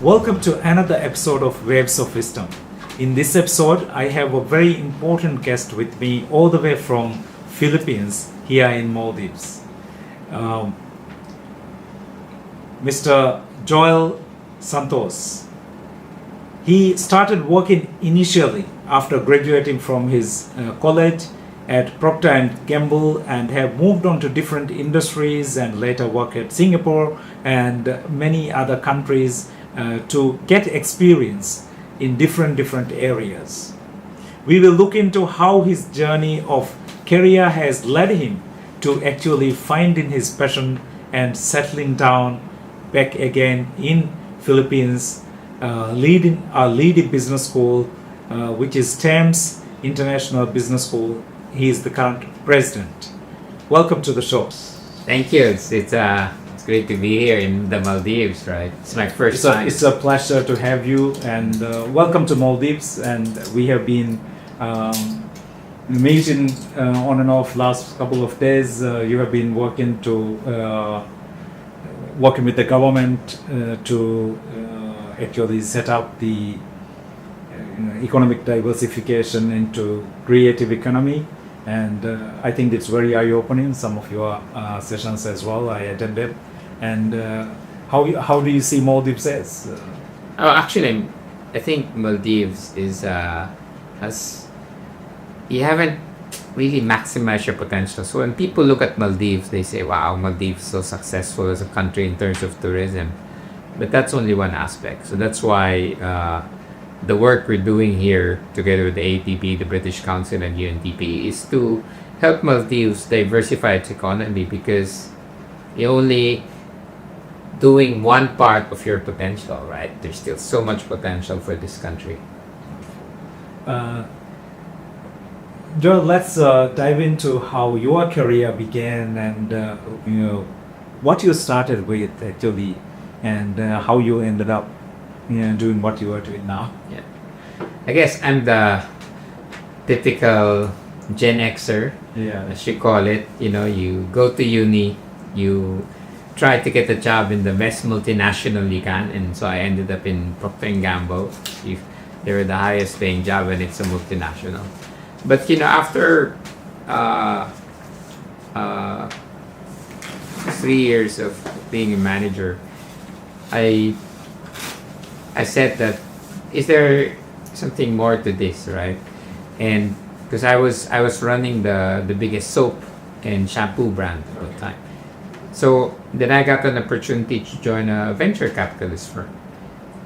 Welcome to another episode of Waves of Wisdom. In this episode, I have a very important guest with me all the way from Philippines here in Maldives. Mr. Joel Santos. He started working initially after graduating from his college at Procter Gamble and have moved on to different industries and later worked at Singapore and many other countries to get experience in different areas. We will look into how his journey of career has led him to actually finding his passion and settling down back again in Philippines, leading a leading business school, which is Thames International Business School. He is the current president. Welcome to the show. Thank you. It's great to be here in the Maldives, right? It's my first time. It's a pleasure to have you, and welcome to Maldives. And we have been meeting on and off last couple of days. You have been working with the government to actually set up the economic diversification into creative economy. And I think it's very eye-opening. Some of your sessions as well I attended. And how do you see Maldives as? Actually, I think Maldives you haven't really maximized your potential. So when people look at Maldives, they say, wow, Maldives is so successful as a country in terms of tourism. But that's only one aspect. So that's why the work we're doing here together with the ATP, the British Council, and UNDP is to help Maldives diversify its economy, because you're only doing one part of your potential, right? There's still so much potential for this country. Joel, let's dive into how your career began and what you started with actually, and how you ended up doing what you are doing now. Yeah, I guess I'm the typical Gen Xer, as you call it. You go to uni, you try to get a job in the best multinational you can, and so I ended up in Procter Gamble. They were the highest paying job, and it's a multinational. But after 3 years of being a manager, I said that, is there something more to this, right? And because I was running the biggest soap and shampoo brand at the time. So then I got an opportunity to join a venture capitalist firm,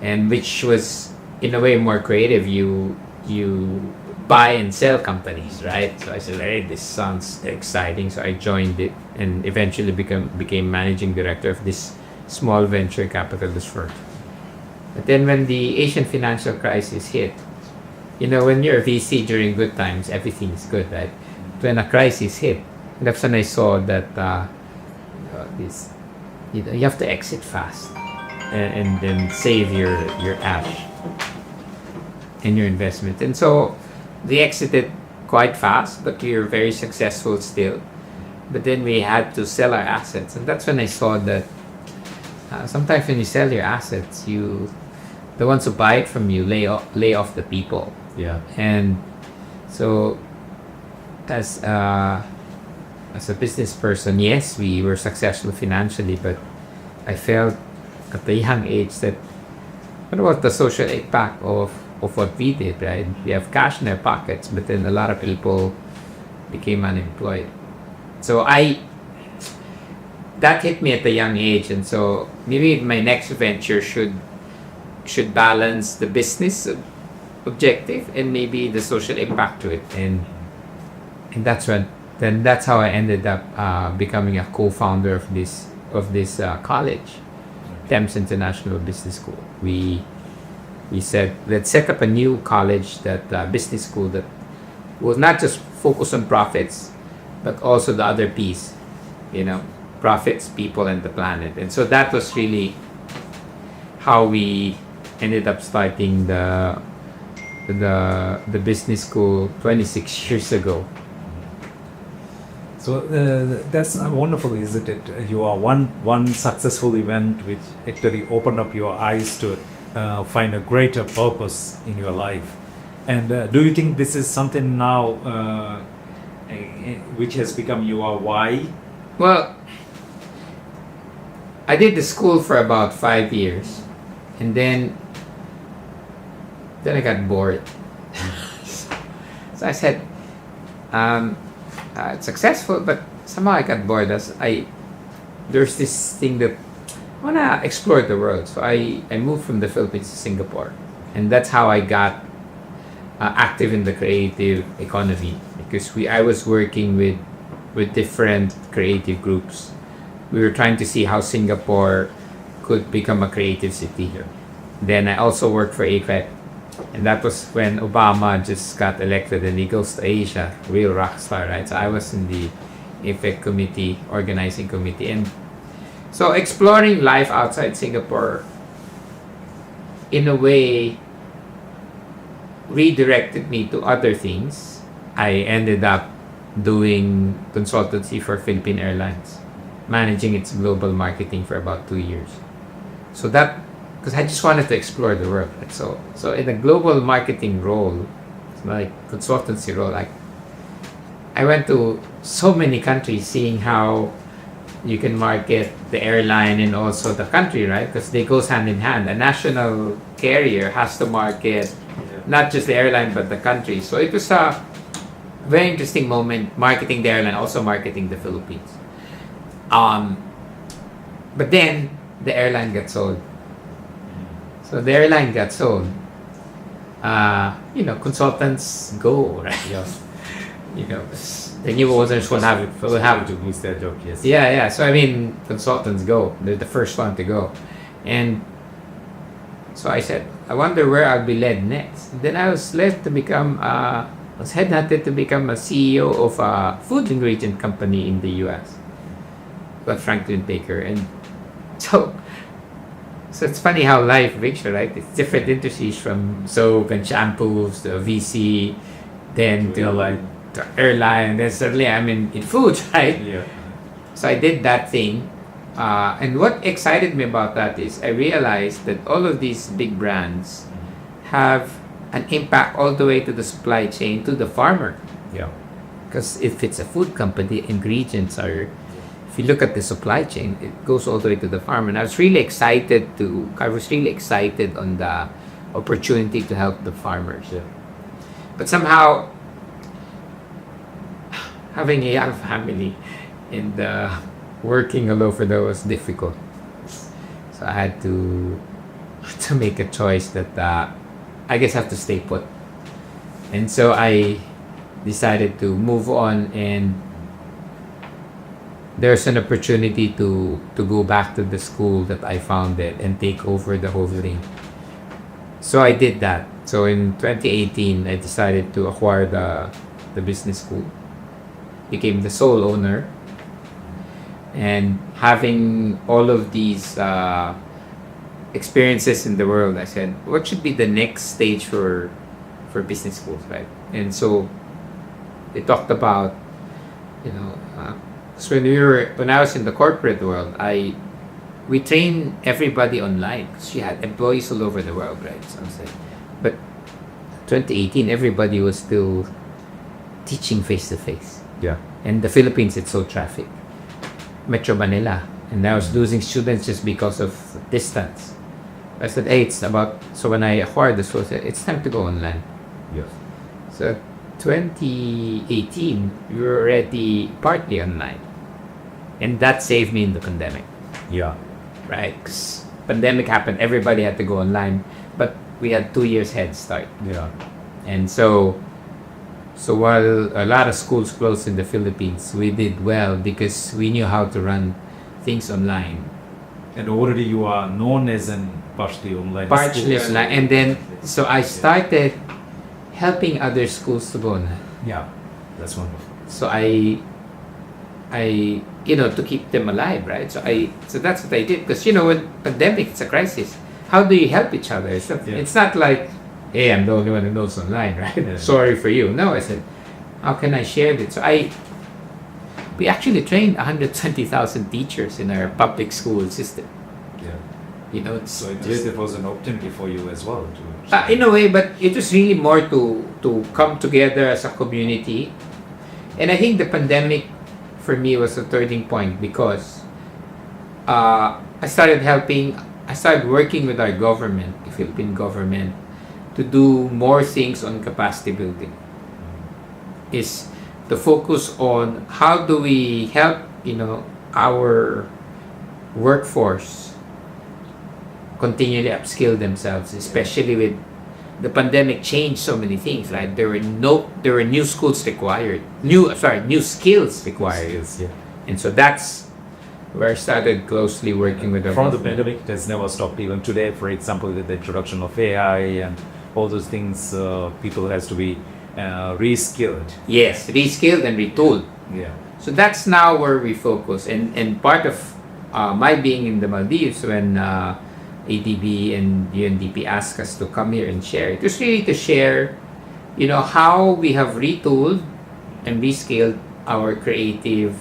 and which was in a way more creative. You buy and sell companies, right? So I said, hey, this sounds exciting. So I joined it and eventually became managing director of this small venture capitalist firm. But then when the Asian financial crisis hit, when you're a VC during good times, everything is good, right? When a crisis hit, that's when I saw that you have to exit fast and then save your ash and your investment. And so they exited quite fast, but we were very successful still. But then we had to sell our assets, and that's when I saw that sometimes when you sell your assets, the ones who buy it from you lay off the people. Yeah. And so as a business person, yes, we were successful financially, but I felt at a young age that, what about the social impact of what we did, right? We have cash in our pockets, but then a lot of people became unemployed. So that hit me at a young age, and so maybe my next venture should balance the business objective and maybe the social impact to it, and that's how I ended up becoming a co-founder of this college, Thames International Business School. We said, let's set up a new college, that business school that will not just focus on profits, but also the other piece, profits, people, and the planet. And so that was really how we ended up starting the business school 26 years ago. So that's wonderful, isn't it? You are one successful event which actually opened up your eyes to find a greater purpose in your life. And do you think this is something now which has become your why? Well, I did the school for about 5 years, and then I got bored. So I said, it's successful, but somehow I got bored. There's this thing that I wanna explore the world. So I moved from the Philippines to Singapore, and that's how I got active in the creative economy, because I was working with different creative groups. We were trying to see how Singapore could become a creative city. Then I also worked for APEC, and that was when Obama just got elected and he goes to Asia, real rock star, right? So I was in the APEC committee, organizing committee, and so exploring life outside Singapore in a way redirected me to other things. I ended up doing consultancy for Philippine Airlines, managing its global marketing for about 2 years. So that, because I just wanted to explore the world. Right? So in a global marketing role, like consultancy role, I went to so many countries, seeing how you can market the airline and also the country, right? Because they goes hand in hand. A national carrier has to market not just the airline but the country. So it was a very interesting moment, marketing the airline, also marketing the Philippines. But then the airline got sold. So the airline got sold. Consultants go, right? Yes. The new owners will have to lose their job. Yes. Yeah. So I mean, consultants go. They're the first one to go, and so I said, I wonder where I'll be led next. Then I was led to become, was headhunted to become a CEO of a food ingredient company in the U.S. Called Franklin Baker, and so it's funny how life makes you, right? It's different industries, from soap and shampoos to VC, then to airline, then suddenly I'm in food, right? Yeah. So I did that thing, and what excited me about that is I realized that all of these big brands have an impact all the way to the supply chain, to the farmer. Yeah. Because if it's a food company, ingredients are, if you look at the supply chain, it goes all the way to the farmer. And I was really excited on the opportunity to help the farmers. Yeah. But somehow, having a young family and working alone for that was difficult. So I had to make a choice that I guess I have to stay put. And so I decided to move on, and there's an opportunity to go back to the school that I founded and take over the whole thing. So I did that. So in 2018, I decided to acquire the business school, became the sole owner, and having all of these experiences in the world, I said, what should be the next stage for business schools, right? And so they talked about, so when I was in the corporate world, we train everybody online, because you had employees all over the world, right? So I was like, but 2018, everybody was still teaching face to face. Yeah. And the Philippines, it's so traffic. Metro Manila, and I was losing students just because of distance. I said, hey, so when I acquired the school, I said, it's time to go online. Yes. So 2018, we were already partly online. And that saved me in the pandemic. Yeah. Right? Because pandemic happened, everybody had to go online, but we had 2 years head start. Yeah. And so while a lot of schools closed in the Philippines, we did well because we knew how to run things online. And already you are known as an partially online. Partially school. online. And then, so I started helping other schools to go online. Yeah. That's wonderful. So I to keep them alive, right? So that's what I did. Because, when pandemic, it's a crisis. How do you help each other? It's not like, hey, I'm the only one who knows online, right? Yeah. Sorry for you. No, I said, how can I share this? So we actually trained 120,000 teachers in our public school system. Yeah. It's So it was an opportunity for you as well to. in a way, but it was really more to come together as a community. And I think the pandemic for me was a turning point because I started working with our government, the Philippine government, to do more things on capacity building. Is to focus on how do we help, our workforce continually upskill themselves, especially with the pandemic changed so many things, right? There were new skills required. New skills required. Yes, yeah. And so that's where I started closely working with From the government. pandemic, it has never stopped. Even today, for example, with the introduction of AI and all those things, people has to be reskilled. Yes, reskilled and retooled. Yeah. So that's now where we focus. And part of my being in the Maldives when ADB and UNDP asked us to come here and share, it was really to share, how we have retooled and rescaled our creative,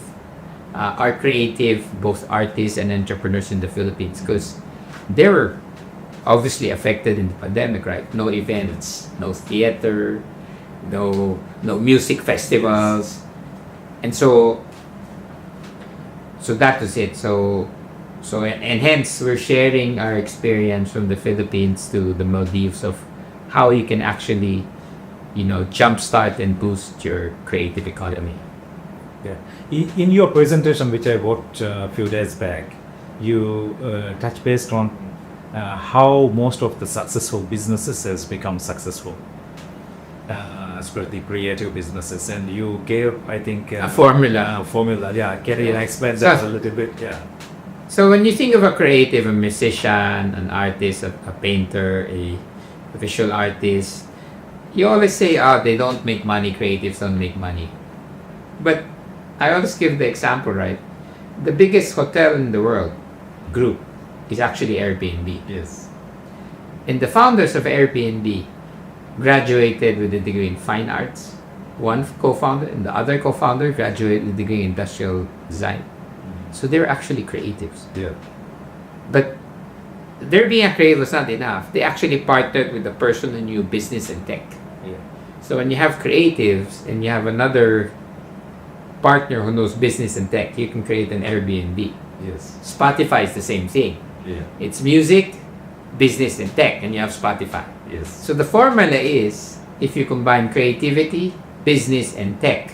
both artists and entrepreneurs in the Philippines, because they were obviously affected in the pandemic, right? No events, no theater, no music festivals, and so that was it. And hence we're sharing our experience from the Philippines to the Maldives of how you can actually, jumpstart and boost your creative economy. Yeah. In your presentation, which I watched a few days back, you touch based on how most of the successful businesses has become successful, especially creative businesses, and you gave, I think, A formula. Formula. Yeah, can you explain that a little bit? Yeah. So when you think of a creative, a musician, an artist, a painter, a visual artist, you always say, they don't make money, creatives don't make money. But I always give the example, right? The biggest hotel in the world, group, is actually Airbnb. Yes. And the founders of Airbnb graduated with a degree in fine arts. One co-founder and the other co-founder graduated with a degree in industrial design. So they're actually creatives. Yeah. But their being a creative was not enough. They actually partnered with the person who knew business and tech. Yeah. So when you have creatives and you have another partner who knows business and tech, you can create an Airbnb. Yes. Spotify is the same thing. Yeah. It's music, business, and tech, and you have Spotify. Yes. So the formula is, if you combine creativity, business, and tech,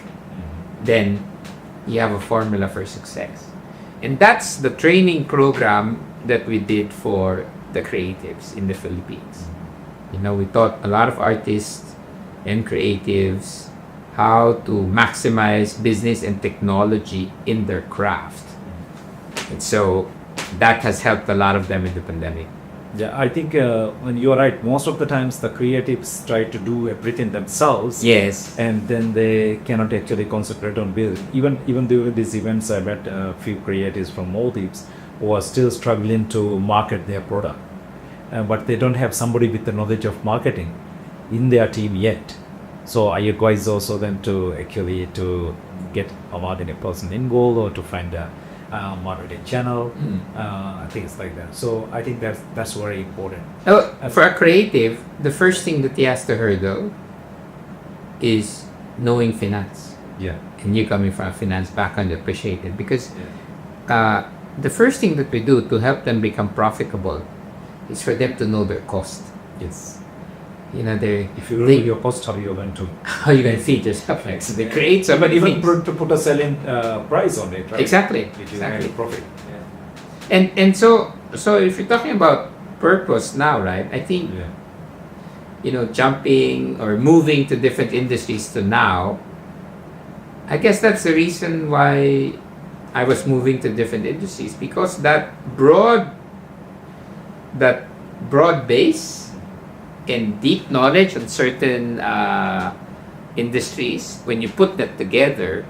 then you have a formula for success. And that's the training program that we did for the creatives in the Philippines. We taught a lot of artists and creatives how to maximize business and technology in their craft. And so that has helped a lot of them in the pandemic. Yeah, I think when you're right, most of the times the creatives try to do everything themselves. Yes. And then they cannot actually concentrate on build. Even during these events, I met a few creatives from Maldives who are still struggling to market their product, but they don't have somebody with the knowledge of marketing in their team yet. So I advise also them to actually to get a marketing person involved or to find a marketing channel, things like that. So I think that's very important. For a creative, the first thing that he has to hurdle is knowing finance. Yeah. And you coming from a finance background, appreciate it, because the first thing that we do to help them become profitable is for them to know their cost. Yes. If you know your cost, how you're going to feed yourself, right? So they create so but many even things. to put a selling price on it, right? Exactly. Which is Exactly. profit. Yeah. And so if you're talking about purpose now, right? I think jumping or moving to different industries to now, I guess that's the reason why I was moving to different industries, because that broad base and deep knowledge on certain industries, when you put that together,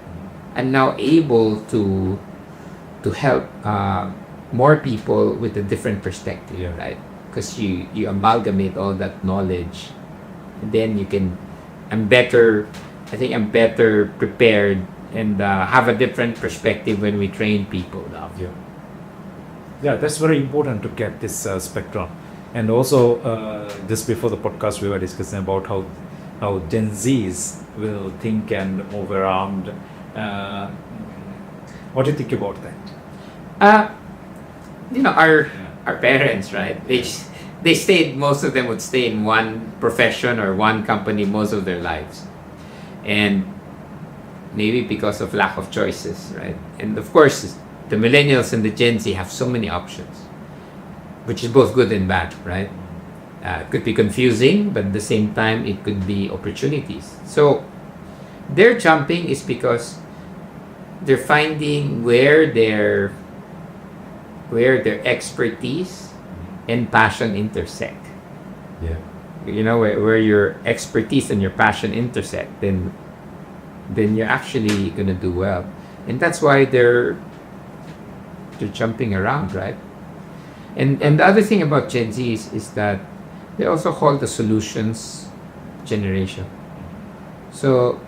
I'm now able to help more people with a different perspective, right? Because you amalgamate all that knowledge, and then I'm better prepared and have a different perspective when we train people now. Yeah. Yeah, that's very important to get this spectrum. And also, just before the podcast, we were discussing about how Gen Zs will think and move around. Uh, what do you think about that? Our parents, right? They stayed. Most of them would stay in one profession or one company most of their lives, and maybe because of lack of choices, right? And of course, the millennials and the Gen Z have so many options, which is both good and bad, right? It could be confusing, but at the same time, it could be opportunities. So their jumping is because they're finding where their expertise and passion intersect. Yeah. Where your expertise and your passion intersect, then you're actually gonna do well. And that's why they're jumping around, right? And the other thing about Gen Zs is that they also call the solutions generation. So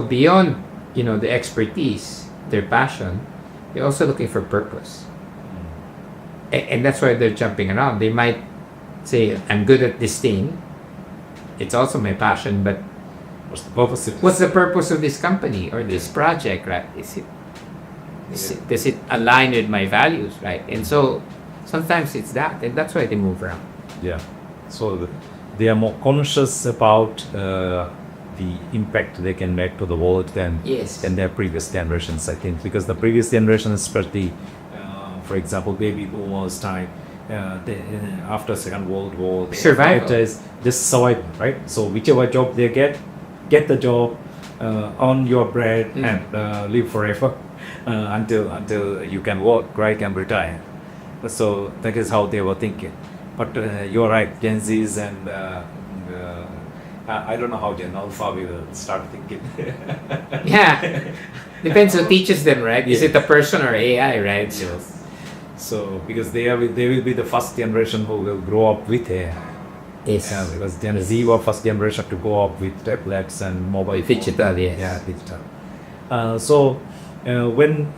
beyond the expertise, their passion, they're also looking for purpose. And that's why they're jumping around. They might say, I'm good at this thing. It's also my passion, but what's the purpose of this company or this project, right? Does it align with my values, right? And so sometimes it's that, and that's why they move around. Yeah. So they are more conscious about the impact they can make to the world than their previous generations, I think, because the previous generation, especially, for example, baby boomers time, after Second World War, survival. It is just survival, right? So whichever job they get the job, earn your bread, and live forever until you can work, right, and retire. So that is how they were thinking. But you're right, Gen Zs and I don't know how Gen Alpha will start thinking. Yeah, depends who teaches them, right? Is it a person or AI, right? Yes. So because they will be the first generation who will grow up with AI. Yes. Because Gen Z were first generation to grow up with tablets and mobile phones. Digital, yes. Yeah, digital. So when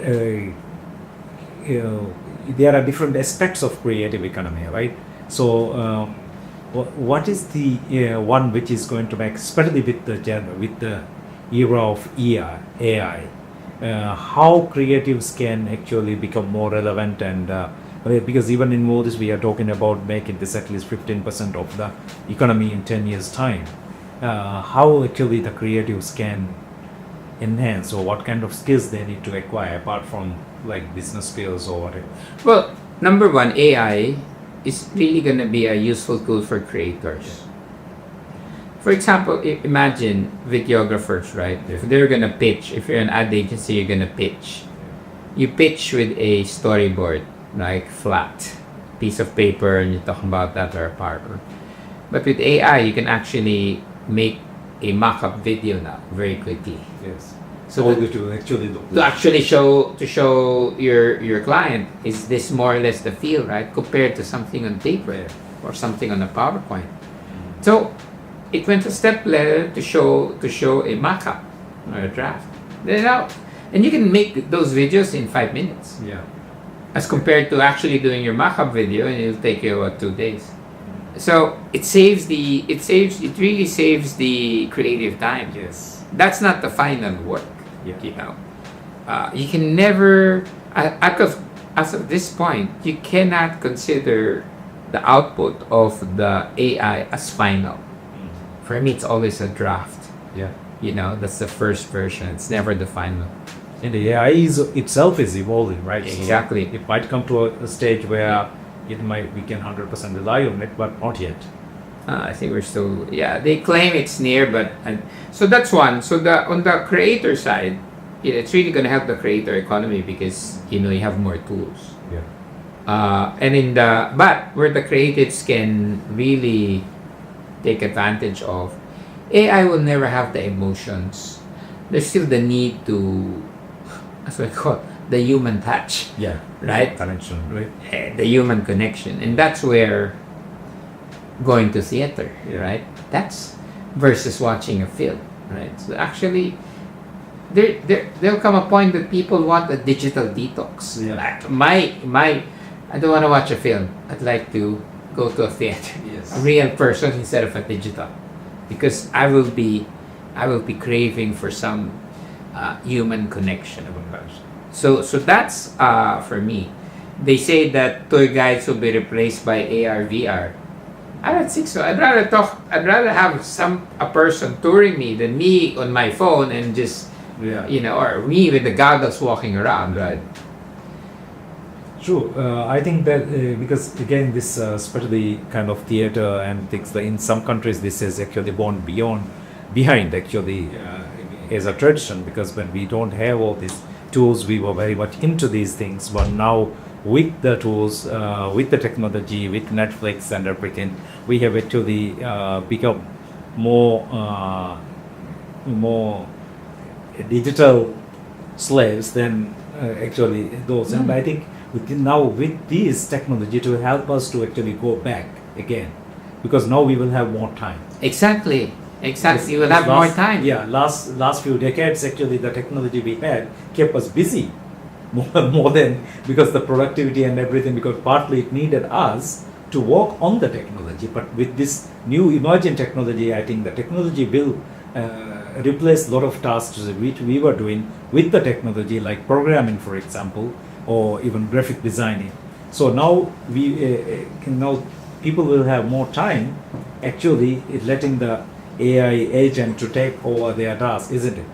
there are different aspects of creative economy, right? So what is the one which is going to make, especially with the era of AI, how creatives can actually become more relevant and because even in Moody's we are talking about making this at least 15% of the economy in 10 years time. How actually the creatives can enhance, or what kind of skills they need to acquire apart from like business skills or whatever? Well, number one, AI is really going to be a useful tool for creators. For example, imagine videographers, right? If they're going to pitch, if you're an ad agency, you're going to pitch. You pitch with a storyboard, like flat piece of paper, and you talk about that or a PowerPoint. But with AI, you can actually make a mock-up video now very quickly. Yes. So to actually look to actually show your client, is this more or less the feel, right, compared to something on paper or something on a PowerPoint. So it went a step later to show a mock-up or a draft. And you can make those videos in 5 minutes. Yeah. As compared to actually doing your mock-up video, and it'll take you 2 days. So it really saves the creative time. Yes. That's not the final work. Yeah. You can never, as of this point, you cannot consider the output of the AI as final. For me, it's always a draft. Yeah. That's the first version. It's never the final. And the AI itself is evolving, right? Exactly. So it might come to a stage where we can 100% rely on it, but not yet. I think we're still, they claim it's near, but so that's one. So on the creator side, it's really going to help the creator economy because you have more tools. Yeah. But where the creatives can really take advantage of, AI will never have the emotions. There's still the need to, as we call it, the human touch. Yeah. Right? Connection, right? The human connection, and that's where going to theater, right? That's versus watching a film, right? So actually, there'll come a point that people want a digital detox. Yeah. Like my I don't want to watch a film. I'd like to go to a theater, Yes. a real person instead of a digital, because I will be craving for some human connection. So that's for me. They say that tour guides will be replaced by AR VR. I don't think so. I'd rather have a person touring me than me on my phone and just or me with the goggles walking around, right? True. I think that because again, this especially kind of theater and things like in some countries, this is actually born behind actually as a tradition. Because when we don't have all these tools, we were very much into these things. But now with the tools, with the technology, with Netflix and everything, we have actually become more digital slaves than actually those. And I think now with this technology to help us to actually go back again, because now we will have more time. Exactly. You will have more time. Yeah, last few decades actually the technology we had kept us busy more than, because the productivity and everything, because partly it needed us to work on the technology. But with this new emerging technology, I think the technology will replace a lot of tasks which we were doing with the technology, like programming, for example, or even graphic designing. So now people will have more time actually letting the AI agent to take over their task, isn't it?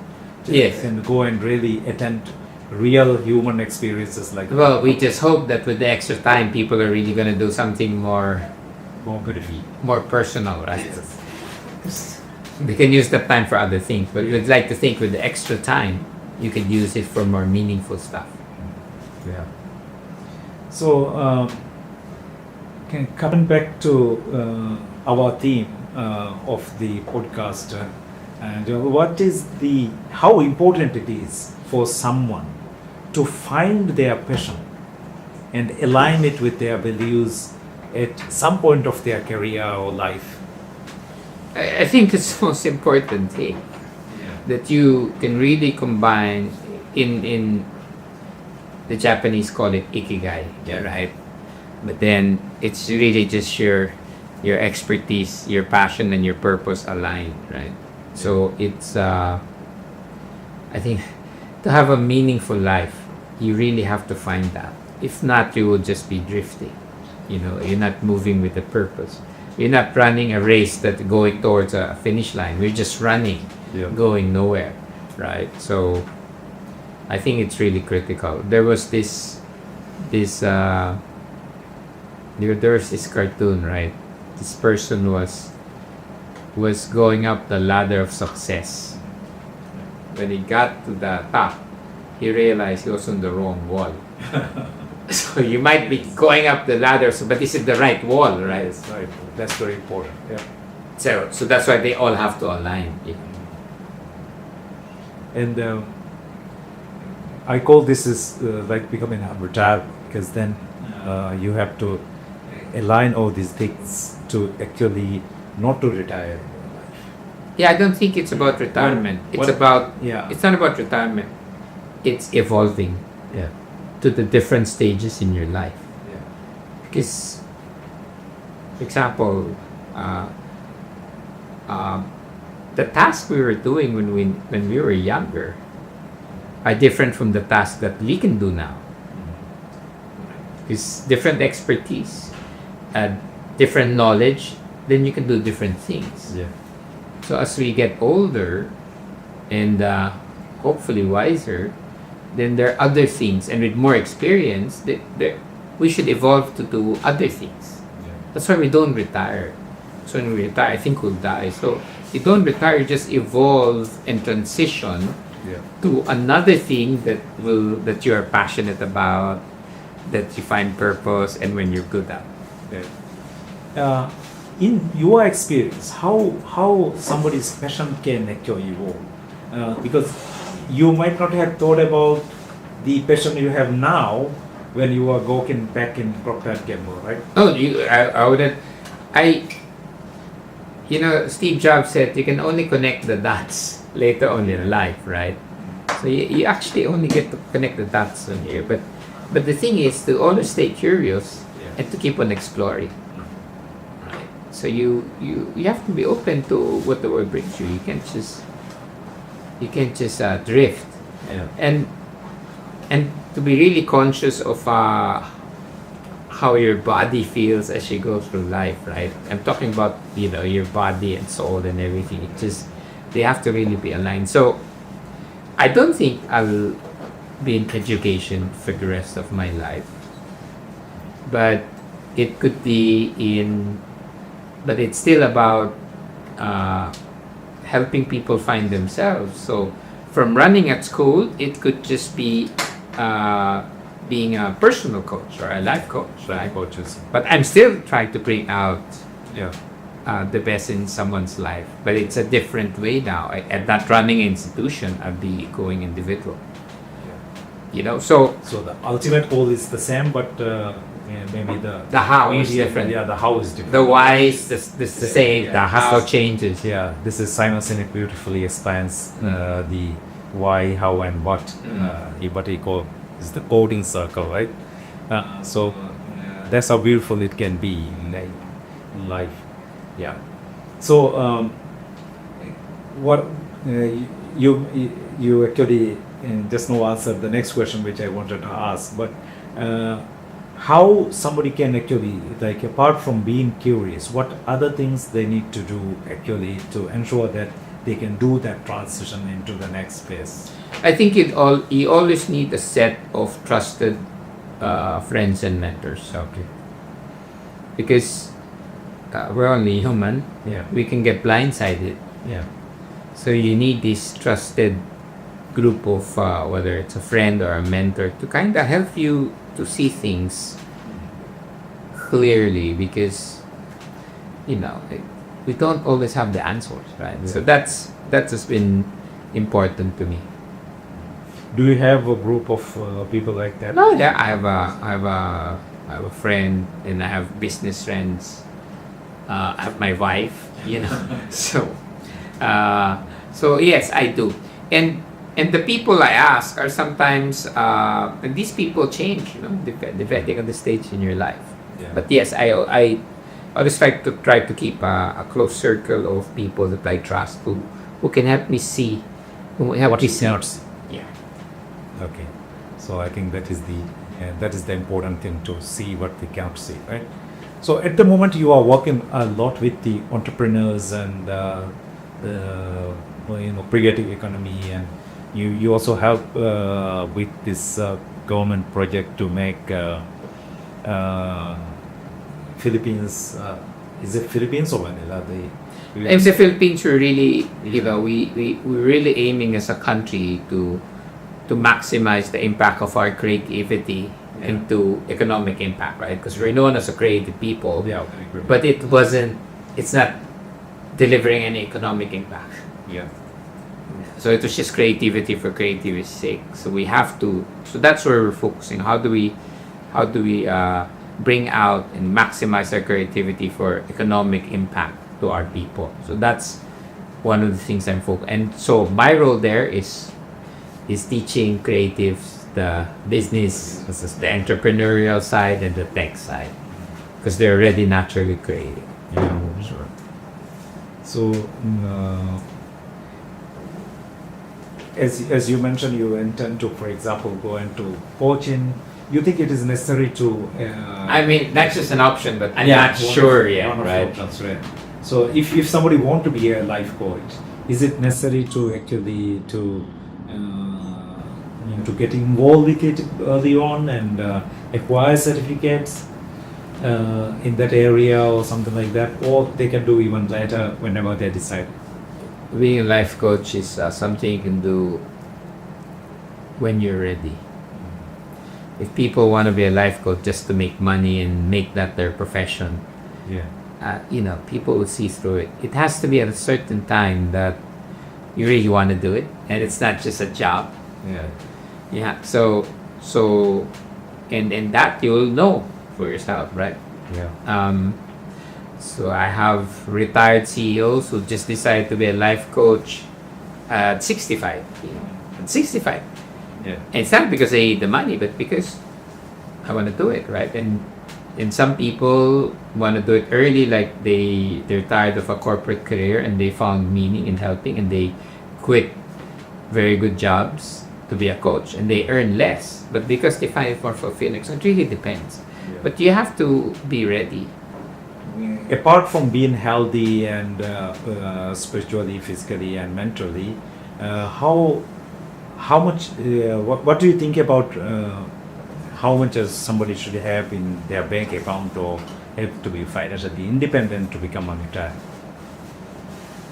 Yes. And go and really attend real human experiences like Well, we just hope that with the extra time, people are really going to do something more personal, right? Yes. They can use that time for other things, but we'd like to think with the extra time, you could use it for more meaningful stuff. Yeah. So, coming back to our theme of the podcast, and how important it is for someone to find their passion and align it with their values at some point of their career or life. I think it's the most important thing that you can really combine in the Japanese call it ikigai, right? But then it's really just your expertise, your passion, and your purpose aligned, right? So it's I think to have a meaningful life, you really have to find that. If not, you will just be drifting. You're not moving with a purpose. You're not running a race that's going towards a finish line. We're just running, going nowhere, right? So I think it's really critical. There was this cartoon, right? This person was going up the ladder of success. When he got to the top, he realized he was on the wrong wall. So you might be going up the ladder, but this is the right wall, right? Yes, right. That's very important. Yeah. So that's why they all have to align. And I call this is like becoming a retired, because then you have to align all these things to actually not to retire. Yeah, I don't think it's about retirement. It's not about retirement. It's evolving to the different stages in your life. Yeah. Because, for example, the tasks we were doing when we were younger are different from the tasks that we can do now. It's different expertise, different knowledge, then you can do different things. Yeah. So as we get older and hopefully wiser, then there are other things, and with more experience, we should evolve to do other things. Yeah. That's why we don't retire. So when we retire, I think we'll die. So you don't retire, you just evolve and transition to another thing that you are passionate about, that you find purpose, and when you're good at. Yeah. In your experience, how somebody's passion can actually evolve? Because you might not have thought about the passion you have now when you were working back in Procter Gamble, right? Oh, I wouldn't. Steve Jobs said you can only connect the dots later on in life, right? So you actually only get to connect the dots on here. But But the thing is to always stay curious Yeah. and to keep on exploring. Right. So you have to be open to what the world brings you. You can't just drift. Yeah. And to be really conscious of how your body feels as you go through life, right? I'm talking about your body and soul and everything. It just they have to really be aligned. So I don't think I'll be in education for the rest of my life, but it could be but it's still about helping people find themselves. So from running at school, it could just be being a personal coach or a life coach, right? Coaches. But I'm still trying to bring out Yeah. the best in someone's life. But it's a different way now. At not running an institution, I'll be going individual. So So the ultimate goal is the same, but maybe the how is different. Yeah, the how is different. The why is the same. Yeah. The how changes. Yeah, this is Simon Sinek beautifully explains the why, how, and what. What he calls is the coding circle, right? So that's how beautiful it can be in life. Yeah. So what you actually just now answered the next question which I wanted to ask, but how somebody can actually, like, apart from being curious, what other things they need to do actually to ensure that they can do that transition into the next phase? I think you always need a set of trusted friends and mentors. Okay. Because we're only human. Yeah. We can get blindsided. Yeah. So you need this trusted group of whether it's a friend or a mentor to kind of help you to see things clearly, because we don't always have the answers, right? Yeah. So that has been important to me. Do you have a group of people like that? No, yeah, I have a friend, and I have business friends. I have my wife, so yes, I do. And the people I ask are sometimes, and these people change, depending on the stage in your life. Yeah. But yes, I always try to keep a close circle of people that I trust, who can help me see, What is not? Yeah. Okay. So I think that is the important thing, to see what we can't see, right? So at the moment you are working a lot with the entrepreneurs and the creative economy, and you also help with this government project to make Philippines. Is it Philippines or Manila? In the Philippines, we're really, we're really aiming as a country to maximize the impact of our creativity into economic impact, right? Because we're known as a creative people, Yeah. but it's not delivering any economic impact. Yeah. So it was just creativity for creativity's sake. So we have to. So that's where we're focusing. How do we bring out and maximize our creativity for economic impact to our people? So that's one of the things I'm focused. And so my role there is teaching creatives the business, the entrepreneurial side, and the tech side, because they're already naturally creative. Yeah, sure. So, as you mentioned, you intend to, for example, go into coaching. You think it is necessary to? I mean, that's just an option, but I'm Yeah, not sure yet, one of the right? options, right? So, if somebody want to be a life coach, is it necessary to actually to get involved with it early on and acquire certificates in that area or something like that, or they can do even later whenever they decide? Being a life coach is something you can do when you're ready. If people want to be a life coach just to make money and make that their profession, Yeah. People will see through it. It has to be at a certain time that you really want to do it, and it's not just a job. Yeah. Yeah. So, and that you'll know for yourself, right? Yeah. So I have retired CEOs who just decided to be a life coach at 65. At 65. Yeah. And it's not because they need the money, but because I want to do it, right? And some people want to do it early, like they're tired of a corporate career and they found meaning in helping, and they quit very good jobs to be a coach, and they earn less, but because they find it more fulfilling. So it really depends. Yeah. But you have to be ready. Apart from being healthy and spiritually, physically, and mentally, how much? What do you think about how much somebody should have in their bank account or have to be financially independent to become a retired?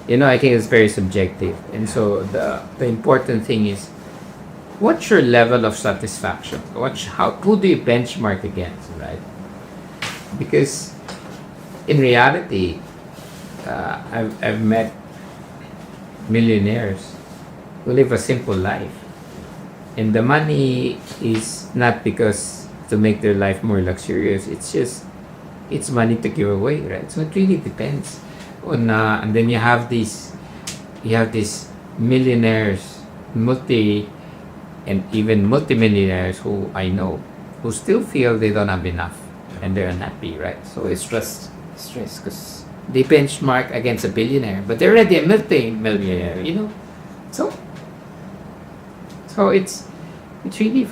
I think it's very subjective, and so the important thing is, what's your level of satisfaction? Who do you benchmark against, right? Because in reality, I've met millionaires who live a simple life, and the money is not because to make their life more luxurious. It's money to give away, right? So it really depends on. And then you have these millionaires, and even multimillionaires who I know who still feel they don't have enough and they're unhappy, right? So it's just stress because they benchmark against a billionaire, but they're already a multi-millionaire, So it's really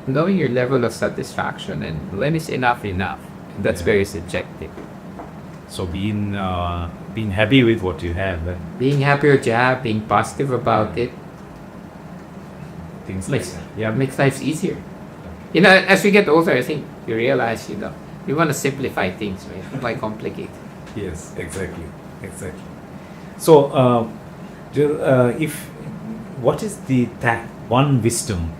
knowing your level of satisfaction, and when is enough. That's very subjective. So being happy with what you have, Being happy with your job, being positive about it, things like makes that. makes life easier. As we get older, I think you realize, you want to simplify things, right? Why complicate? Yes, exactly. So, what is that one wisdom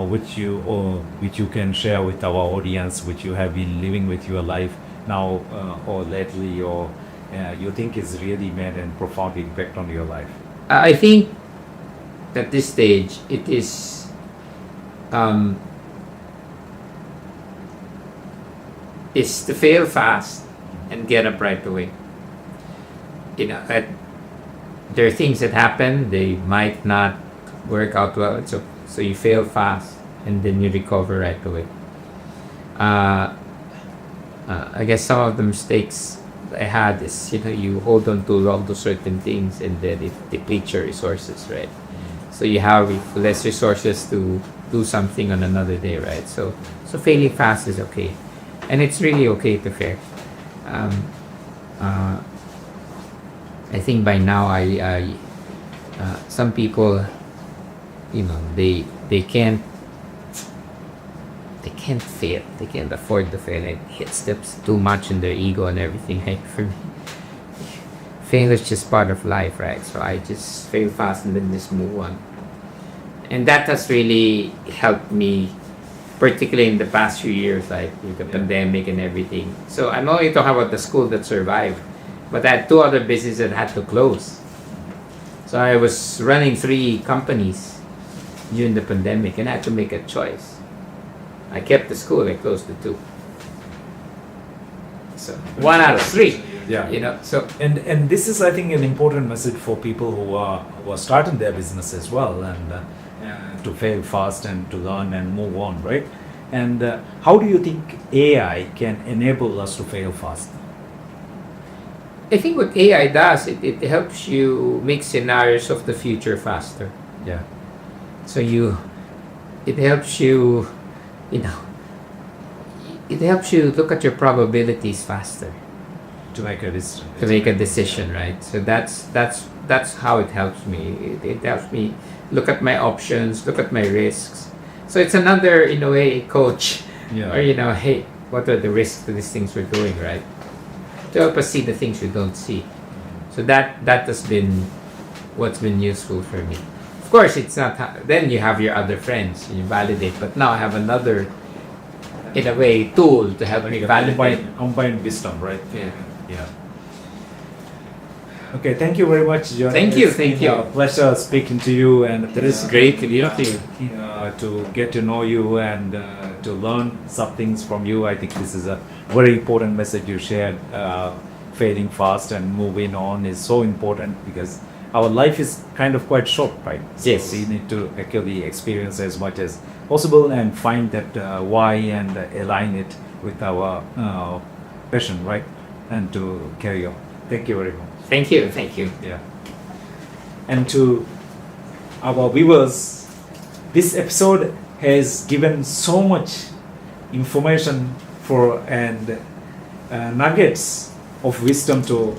which you can share with our audience, which you have been living with your life now or lately, or you think is really made a profound impact on your life? I think at this stage it is to fail fast and get up right away. There are things that happen, they might not work out well, so you fail fast and then you recover right away. I guess some of the mistakes I had is, you hold on too long to certain things, and then it depletes your resources, right? So you have less resources to do something on another day, right? So failing fast is okay, and it's really okay to fail. I think by now some people, they can't fail. They can't afford to fail. It hits them too much in their ego and everything. Right? For me, failure is just part of life, right? So I just fail fast and then just move on. And that has really helped me, particularly in the past few years, like with the pandemic and everything. So I'm only talking about the school that survived, but I had 2 other businesses that had to close. So I was running 3 companies during the pandemic, and I had to make a choice. I kept the school, I closed the 2. So 1 out of 3. Yeah. So and this is, I think, an important message for people who are starting their business as well, and to fail fast and to learn and move on, right? And how do you think AI can enable us to fail fast? I think what AI does, it helps you make scenarios of the future faster. Yeah. So it helps you, it helps you look at your probabilities faster To make a decision, right? So that's how it helps me. It helps me look at my options, look at my risks. So it's another, in a way, coach. Yeah. Or, hey, what are the risks to these things we're doing, right? To help us see the things we don't see. So that has been what's been useful for me. Of course, it's not. Then you have your other friends, and you validate. But now I have another, in a way, tool to help me validate. Combined wisdom, right? Yeah. Yeah. Okay, thank you very much, John. Thank you. It's been a pleasure speaking to you, and It is great to be with you. to get to know you and to learn some things from you. I think this is a very important message you shared. Failing fast and moving on is so important, because our life is kind of quite short, right? Yes. So we need to actually experience as much as possible and find that why and align it with our passion, right? And to carry on. Thank you very much. Thank you. Thank you. Yeah. And to our viewers, this episode has given so much information for and nuggets of wisdom to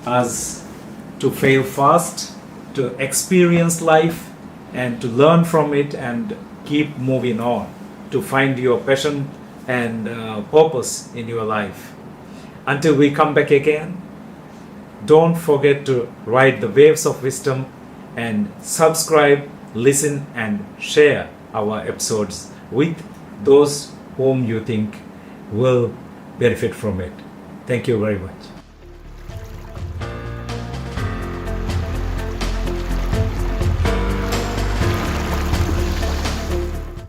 us to fail fast, to experience life, and to learn from it and keep moving on, to find your passion and purpose in your life. Until we come back again, don't forget to ride the waves of wisdom and subscribe, listen, and share our episodes with those whom you think will benefit from it. Thank you very much.